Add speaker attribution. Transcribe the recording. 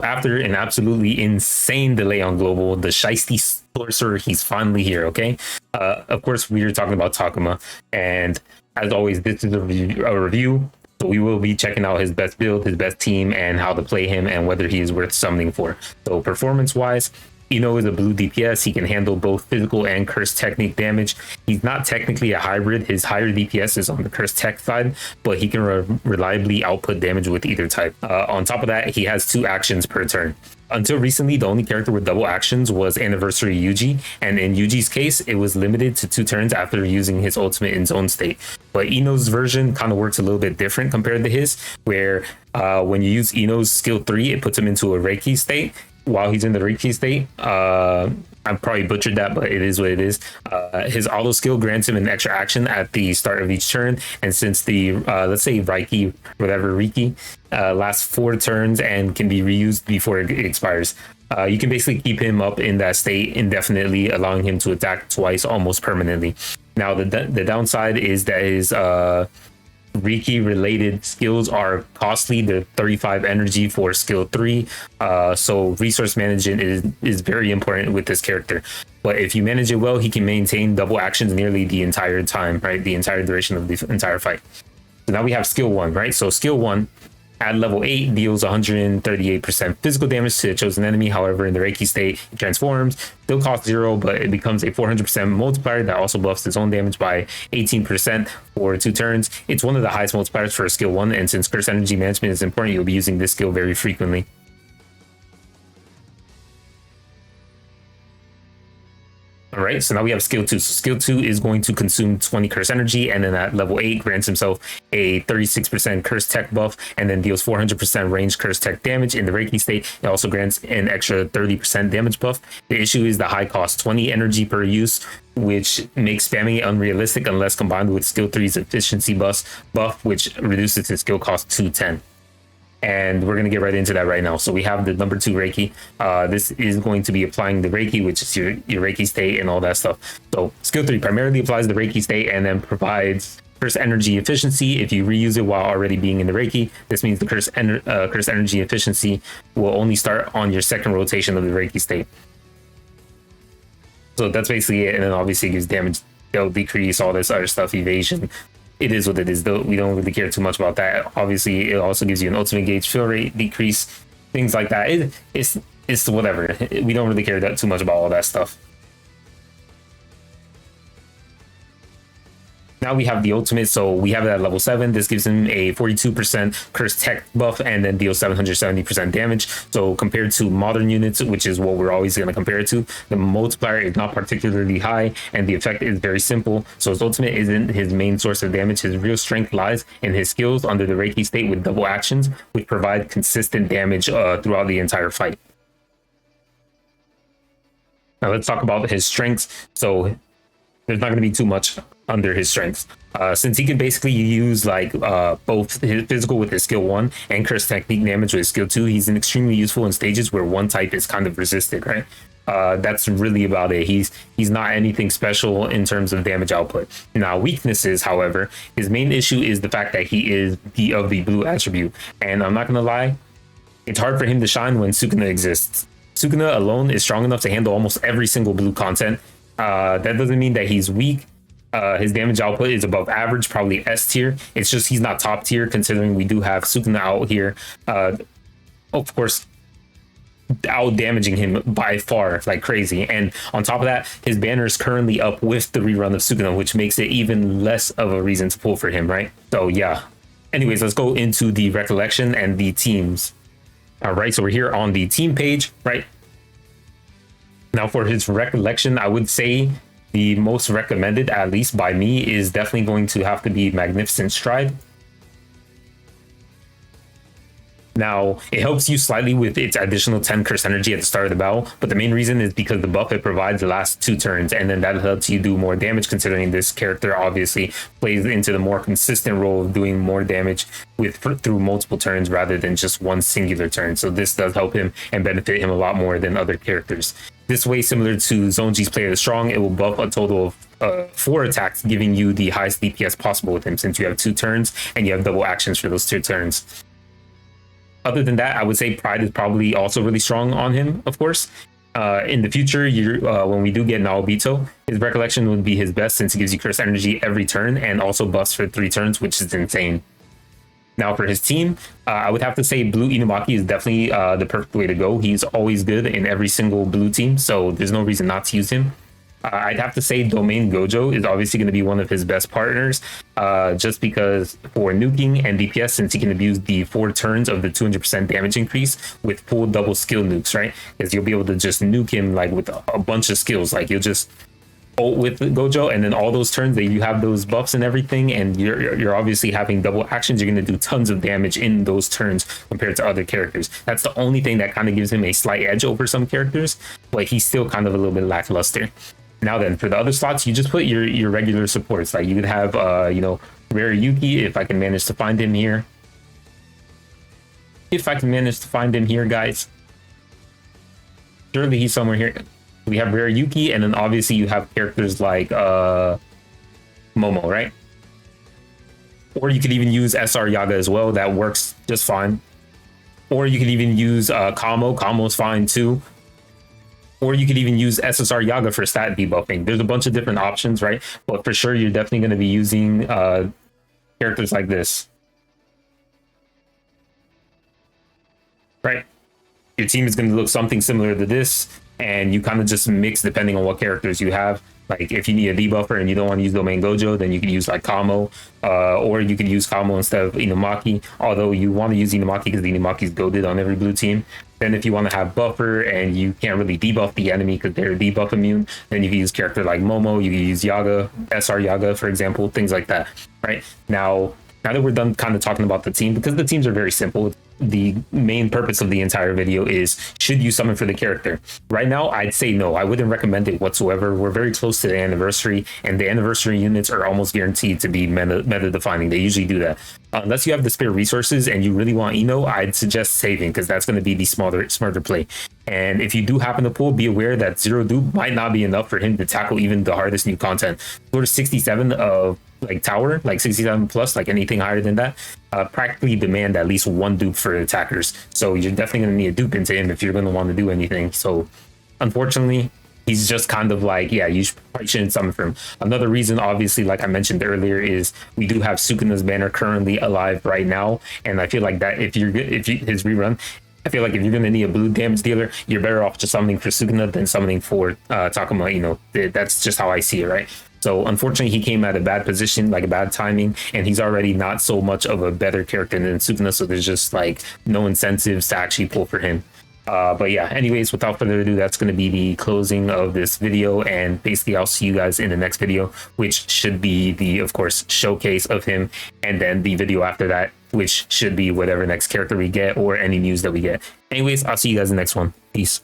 Speaker 1: After an absolutely insane delay on global, the Shiesty sorcerer, he's finally here, okay? Of course, we are talking about Takuma, and as always, this is a review, so we will be checking out his best build, his best team, and how to play him, and whether he is worth summoning for. So performance-wise, INO is a blue DPS. He can handle both physical and curse technique damage. He's not technically a hybrid. His higher DPS is on the curse tech side, but he can reliably output damage with either type. On top of that, he has 2 actions per turn. Until recently, the only character with double actions was Anniversary Yuji, and in Yuji's case, it was limited to 2 turns after using his ultimate in zone state. But Ino's version kind of works a little bit different compared to his, where when you use Ino's skill 3, it puts him into a Reiki state. While he's in the Reiki state, I probably butchered that, but it is what it is. His auto skill grants him an extra action at the start of each turn, and since the let's say Reiki lasts 4 turns and can be reused before it expires, you can basically keep him up in that state indefinitely, allowing him to attack twice almost permanently. Now the downside is that his Reiki related skills are costly. They're 35 energy for skill 3, so resource management is very important with this character. But if you manage it well, he can maintain double actions nearly the entire time, right? The entire duration of the entire fight. So now we have skill 1, right? So skill 1 at level 8 deals 138% physical damage to a chosen enemy. However, in the Reiki state, it transforms, still costs 0, but it becomes a 400% multiplier that also buffs its own damage by 18% for 2 turns. It's one of the highest multipliers for skill 1, and since curse energy management is important, you'll be using this skill very frequently. All right, so now we have skill 2. So skill 2 is going to consume 20 curse energy, and then at level 8 grants himself a 36% curse tech buff, and then deals 400% range curse tech damage. In the Reiki state, it also grants an extra 30% damage buff. The issue is the high cost, 20 energy per use, which makes spamming it unrealistic unless combined with skill 3's efficiency buff, which reduces its skill cost to 10. And we're going to get right into that right now. So we have the number 2 Reiki. This is going to be applying the Reiki, which is your Reiki state and all that stuff. So skill 3 primarily applies the Reiki state and then provides curse energy efficiency if you reuse it while already being in the Reiki. This means the curse energy efficiency will only start on your second rotation of the Reiki state. So that's basically it. And then obviously it gives damage, they'll decrease, all this other stuff, evasion. It is what it is, though. We don't really care too much about that. Obviously, it also gives you an ultimate gauge fill rate decrease, things like that. It's whatever. We don't really care that too much about all that stuff. Now we have the ultimate, so we have it at level 7. This gives him a 42% curse tech buff and then deals 770% damage. So compared to modern units, which is what we're always going to compare it to, the multiplier is not particularly high and the effect is very simple. So his ultimate isn't his main source of damage. His real strength lies in his skills under the Reiki state with double actions, which provide consistent damage throughout the entire fight. Now let's talk about his strengths. So there's not going to be too much under his strengths, since he can basically use like both his physical with his skill 1 and curse technique damage with his skill 2. He's extremely useful in stages where one type is kind of resisted, right? That's really about it. He's not anything special in terms of damage output. Now weaknesses, however, his main issue is the fact that he is of the blue attribute, and I'm not gonna lie, it's hard for him to shine when Sukuna exists. Sukuna alone is strong enough to handle almost every single blue content. That doesn't mean that he's weak. His damage output is above average, probably S tier. It's just he's not top tier, considering we do have Sukuna out here, of course, out damaging him by far like crazy. And on top of that, his banner is currently up with the rerun of Sukuna, which makes it even less of a reason to pull for him, right? So yeah. Anyways, let's go into the Recollection and the teams. All right, so we're here on the team page, right? Now for his Recollection, I would say the most recommended, at least by me, is definitely going to have to be Magnificent Stride. Now, it helps you slightly with its additional 10 curse energy at the start of the battle, but the main reason is because the buff it provides the last 2 turns, and then that helps you do more damage, considering this character obviously plays into the more consistent role of doing more damage through multiple turns rather than just one singular turn. So this does help him and benefit him a lot more than other characters. This way, similar to Zone G's Play the Strong, it will buff a total of 4 attacks, giving you the highest DPS possible with him, since you have 2 turns and you have double actions for those 2 turns. Other than that, I would say Pride is probably also really strong on him, of course. In the future, when we do get Naobito, his Recollection would be his best since it gives you Curse Energy every turn and also buffs for 3 turns, which is insane. Now for his team, I would have to say Blue Inumaki is definitely the perfect way to go. He's always good in every single blue team, so there's no reason not to use him. I'd have to say Domain Gojo is obviously going to be one of his best partners, just because for nuking and DPS, since he can abuse the 4 turns of the 200% damage increase with full double skill nukes, right? Because you'll be able to just nuke him like with a bunch of skills. Like you'll just ult with Gojo, and then all those turns that you have those buffs and everything, and you're obviously having double actions. You're going to do tons of damage in those turns compared to other characters. That's the only thing that kind of gives him a slight edge over some characters, but he's still kind of a little bit lackluster. Now then, for the other slots, you just put your regular supports. Like you could have, Rare Yuki, if I can manage to find him here. If I can manage to find him here, guys. Surely he's somewhere here. We have Rare Yuki, and then obviously you have characters like Momo, right? Or you could even use SR Yaga as well. That works just fine. Or you could even use Kamo. Kamo's fine too. Or you could even use SSR Yaga for stat debuffing. There's a bunch of different options, right? But for sure, you're definitely going to be using characters like this. Right? Your team is going to look something similar to this, and you kind of just mix depending on what characters you have. Like if you need a debuffer and you don't want to use Domain Gojo, then you can use like Kamo, or you could use Kamo instead of Inumaki. Although you want to use Inumaki because the Inumaki is goated on every blue team. Then if you want to have buffer and you can't really debuff the enemy because they're debuff immune, then you can use character like Momo. You can use Yaga, SR Yaga, for example, things like that. Right now that we're done kind of talking about the team, because the teams are very simple, the main purpose of the entire video is, should you summon for the character? Right now, I'd say no. I wouldn't recommend it whatsoever. We're very close to the anniversary, and the anniversary units are almost guarued to be meta defining. They usually do that. Unless you have the spare resources and you really want INO, I'd suggest saving, because that's going to be the smarter play. And if you do happen to pull, be aware that 0 dupe might not be enough for him to tackle even the hardest new content. Sort of 67 of like tower, like 67 plus, like anything higher than that, practically demand at least 1 dupe for attackers. So you're definitely going to need a dupe into him if you're going to want to do anything. So unfortunately, he's just kind of like, yeah, you probably shouldn't summon for him. Another reason, obviously, like I mentioned earlier, is we do have Sukuna's banner currently alive right now, and I feel like that if his rerun, I feel like if you're going to need a blue damage dealer, you're better off just summoning for Sukuna than summoning for Takuma. You know, that's just how I see it, right? So unfortunately, he came at a bad position, like a bad timing, and he's already not so much of a better character than Sukuna, so there's just like no incentives to actually pull for him. But yeah, anyways, without further ado, that's going to be the closing of this video, and basically I'll see you guys in the next video, which should be the, of course, showcase of him, and then the video after that, which should be whatever next character we get or any news that we get. Anyways, I'll see you guys in the next one. Peace.